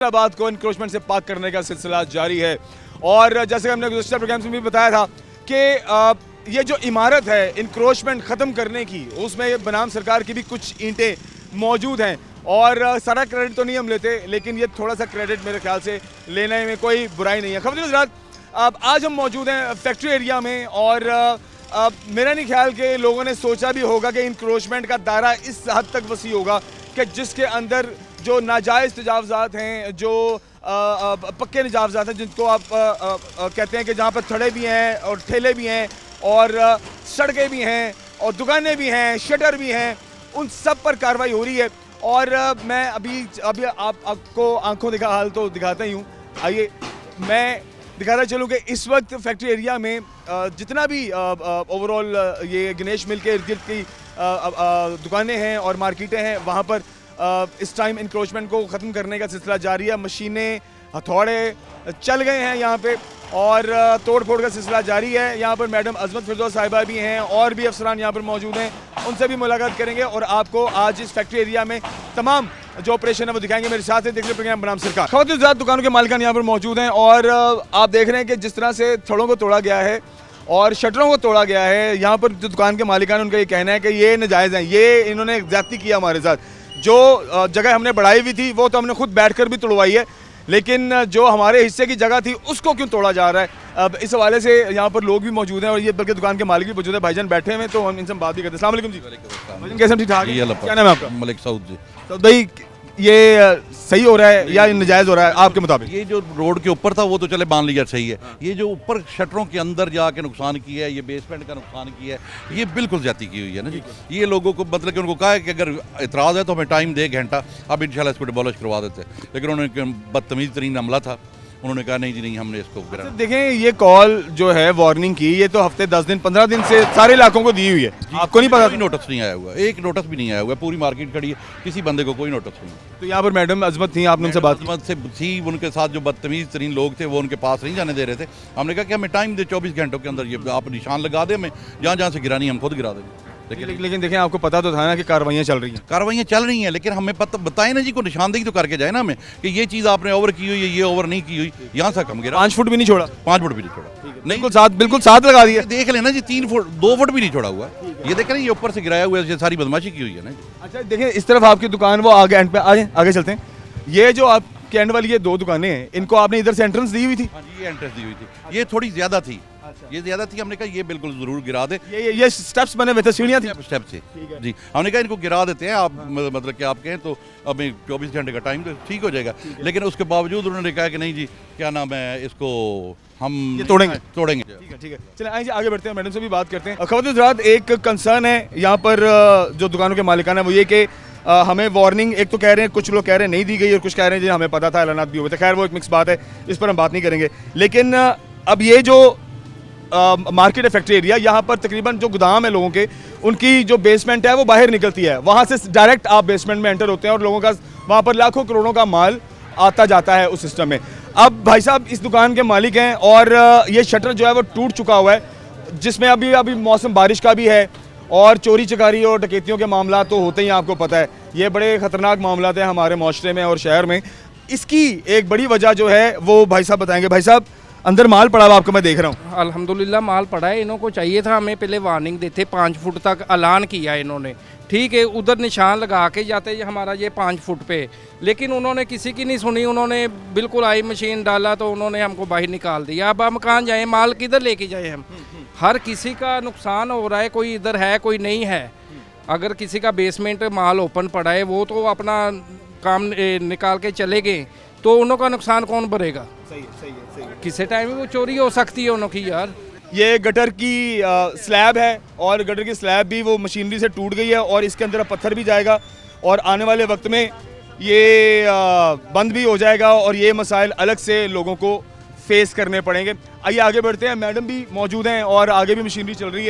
हैदराबाद को इंक्रोचमेंट से पाक करने का सिलसिला जारी है। और जैसे हमने गुज़श्ता प्रोग्राम्स में भी बताया था कि ये जो इमारत है इंक्रोचमेंट ख़त्म करने की, उसमें बनाम सरकार की भी कुछ ईंटें मौजूद हैं। और सारा क्रेडिट तो नहीं हम लेते, लेकिन ये थोड़ा सा क्रेडिट मेरे ख्याल से लेने में कोई बुराई नहीं है। खबरदार हज़रात, आज हम मौजूद हैं फैक्ट्री एरिया में और मेरा नहीं ख्याल कि लोगों ने सोचा भी होगा कि इंक्रोचमेंट का दायरा इस हद तक वसी होगा कि जिसके अंदर जो नाजायज़ तजावज़ात हैं, जो पक्के तजावज़ात हैं, जिनको आप कहते हैं कि जहाँ पर थड़े भी हैं और ठेले भी हैं और सड़कें भी हैं और दुकानें भी हैं, शटर भी हैं, उन सब पर कार्रवाई हो रही है। और मैं अभी आपको आंखों दिखा हाल तो दिखाता ही हूँ। आइए मैं दिखाता चलूँ कि इस वक्त फैक्ट्री एरिया में जितना भी ओवरऑल ये गणेश मिल के इर्द गिर्द की दुकानें हैं और मार्केटें हैं, वहाँ पर इस टाइम इंक्रोचमेंट को ख़त्म करने का सिलसिला जारी है। मशीनें, हथौड़े चल गए हैं यहाँ पे और तोड़ फोड़ का सिलसिला जारी है। यहाँ पर मैडम अजमत फिरदौस साहिबा भी हैं और भी अफसरान यहाँ पर मौजूद हैं, उनसे भी मुलाकात करेंगे और आपको आज इस फैक्ट्री एरिया में तमाम जो ऑपरेशन है वो दिखाएंगे। मेरे साथ है देखने प्रोग्राम बनाम सरकार। ख़वातीन दुकानों के मालिकान यहाँ पर मौजूद हैं और आप देख रहे हैं कि जिस तरह से थड़ों को तोड़ा गया है और शटरों को तोड़ा गया है, यहाँ पर जो दुकान के मालिकान उनका ये कहना है कि ये नाजायज़ हैं, ये इन्होंने ज़्यादती किया हमारे साथ। जो जगह हमने बढ़ाई हुई थी वो तो हमने खुद बैठकर भी तोड़वाई है, लेकिन जो हमारे हिस्से की जगह थी उसको क्यों तोड़ा जा रहा है। अब इस हवाले से यहाँ पर लोग भी मौजूद हैं और ये बल्कि दुकान के मालिक भी मौजूद है, भाईजान बैठे हैं, तो हम इनसे बात भी करते हैं। अस्सलाम वालेकुम जी। भाईजान कैसे ठीक ठाक? क्या नाम है आपका? मलिक सऊद जी। तो भाई ये सही हो रहा है या नाजायज़ हो रहा है आपके मुताबिक? ये जो रोड के ऊपर था वो तो चले मान लिया सही है। ये जो ऊपर शटरों के अंदर जाके नुकसान किया है, ये बेसमेंट का नुकसान किया है, ये बिल्कुल ज्यादती की हुई है ना जी। ये लोगों को मतलब कि उनको कहा है कि अगर इतराज़ है तो हमें टाइम दे घंटा, अब इंशाल्लाह इसको डिमोलिश करवा देते, लेकिन उन्होंने बदतमीज़ तरीन हमला था, उन्होंने कहा नहीं जी नहीं, हमने इसको गिरा। देखें ये कॉल जो है वार्निंग की, ये तो हफ्ते 10 दिन 15 दिन से सारे इलाकों को दी हुई है, आपको नहीं पता? कोई नोटिस नहीं आया हुआ, एक नोटिस भी नहीं आया हुआ, पूरी मार्केट खड़ी है, किसी बंदे को कोई नोटिस नहीं। तो यहाँ पर मैडम अजमत थी, आपने उनसे बात अजमत से थी, उनके साथ जो बदतमीज़ तरीन लोग थे वो उनके पास नहीं जाने दे रहे थे। हमने कहा कि हमें टाइम दे 24 घंटों के अंदर, ये आप निशान लगा दें, हमें जहाँ जहाँ से गिरानी हम खुद गिरा देंगे। लेकिन देखें आपको पता तो था ना कि कार्रवाइयाँ चल रही हैं। कार्रवाइयाँ चल रही हैं, लेकिन हमें पता बताएं ना जी, को निशानदेही तो करके जाए ना हमें कि ये चीज़ आपने ओवर की हुई है, ये ओवर नहीं की हुई, यहाँ से कम गिरा। 5 फुट भी नहीं छोड़ा? 5 फुट भी नहीं छोड़ा, नहीं बिल्कुल साथ लगा दिया। देख लेना जी, 3 फुट 2 फुट भी नहीं छोड़ा हुआ, ये देख रहे हैं, ये ऊपर से गिराया हुआ है, सारी बदमाशी की हुई है ना। अच्छा देखिए इस तरफ आपकी दुकान, वो आगे एंड पे आगे चलते हैं। ये जो आपके एंड वाली ये 2 दुकानें हैं, इनको आपने इधर से एंट्रेंस दी हुई थी? हाँ जी, ये एंट्रेंस दी हुई थी, ये थोड़ी ज़्यादा थी, ये ज़्यादा थी। हमने कहा ये बिल्कुल ज़रूर गिरा दे। ये स्टेप्स बने हुए थे, सीढ़ियाँ थी? स्टेप से जी, हमने कहा इनको गिरा देते हैं, आप मतलब कि आप कहें तो अभी 24 घंटे का टाइम तो ठीक हो जाएगा, लेकिन उसके बावजूद उन्होंने कहा कि नहीं जी, क्या नाम है, इसको हम तोड़ेंगे। ठीक है चलिए आइए आगे बढ़ते हैं, मैडम से भी बात करते हैं। ख़वातीन हज़रात, एक कंसर्न है यहाँ पर जो दुकानों के मालिकान है वो ये कि हमें वार्निंग एक तो कह रहे हैं, कुछ लोग कह रहे हैं नहीं दी गई और कुछ कह रहे हैं जी हमें पता था, ऐलानात भी हुए थे। खैर वो एक मिक्स बात है, इस पर हम बात नहीं करेंगे। लेकिन अब ये जो मार्केट है फैक्ट्री एरिया, यहाँ पर तकरीबन जो गोदाम है लोगों के, उनकी जो बेसमेंट है वो बाहर निकलती है, वहाँ से डायरेक्ट आप बेसमेंट में एंटर होते हैं और लोगों का वहाँ पर लाखों करोड़ों का माल आता जाता है उस सिस्टम में। अब भाई साहब इस दुकान के मालिक हैं और ये शटर जो है वो टूट चुका हुआ है, जिसमें अभी मौसम बारिश का भी है और चोरी चकारी और डकैतियों के मामला तो होते ही, आपको पता है ये बड़े ख़तरनाक मामला हैं हमारे माशरे में और शहर में। इसकी एक बड़ी वजह जो है वो भाई साहब बताएंगे। भाई साहब अंदर माल पड़ा हुआ आपको मैं देख रहा हूँ। अल्हम्दुलिल्लाह माल पड़ा है, इन्हों को चाहिए था, हमें पहले वार्निंग देते, 5 फुट तक ऐलान किया इन्होंने, ठीक है, उधर निशान लगा के जाते हमारा ये 5 फुट पे, लेकिन उन्होंने किसी की नहीं सुनी, उन्होंने बिल्कुल आई मशीन डाला तो उन्होंने हमको बाहर निकाल दिया। अब हम कहाँ जाएँ, माल किधर लेके जाए हम? हर किसी का नुकसान हो रहा है, कोई इधर है कोई नहीं है। अगर किसी का बेसमेंट माल ओपन पड़ा है वो तो अपना काम निकाल के चले गए, तो उन्हों का नुकसान कौन भरेगा? सही है। किसी टाइम में वो चोरी हो सकती है उन्हों की यार। ये गटर की स्लैब है और गटर की स्लैब भी वो मशीनरी से टूट गई है और इसके अंदर पत्थर भी जाएगा और आने वाले वक्त में ये बंद भी हो जाएगा और ये मसाइल अलग से लोगों को फेस करने पड़ेंगे। आइए आगे बढ़ते हैं, मैडम भी मौजूद हैं और आगे भी मशीनरी चल रही है।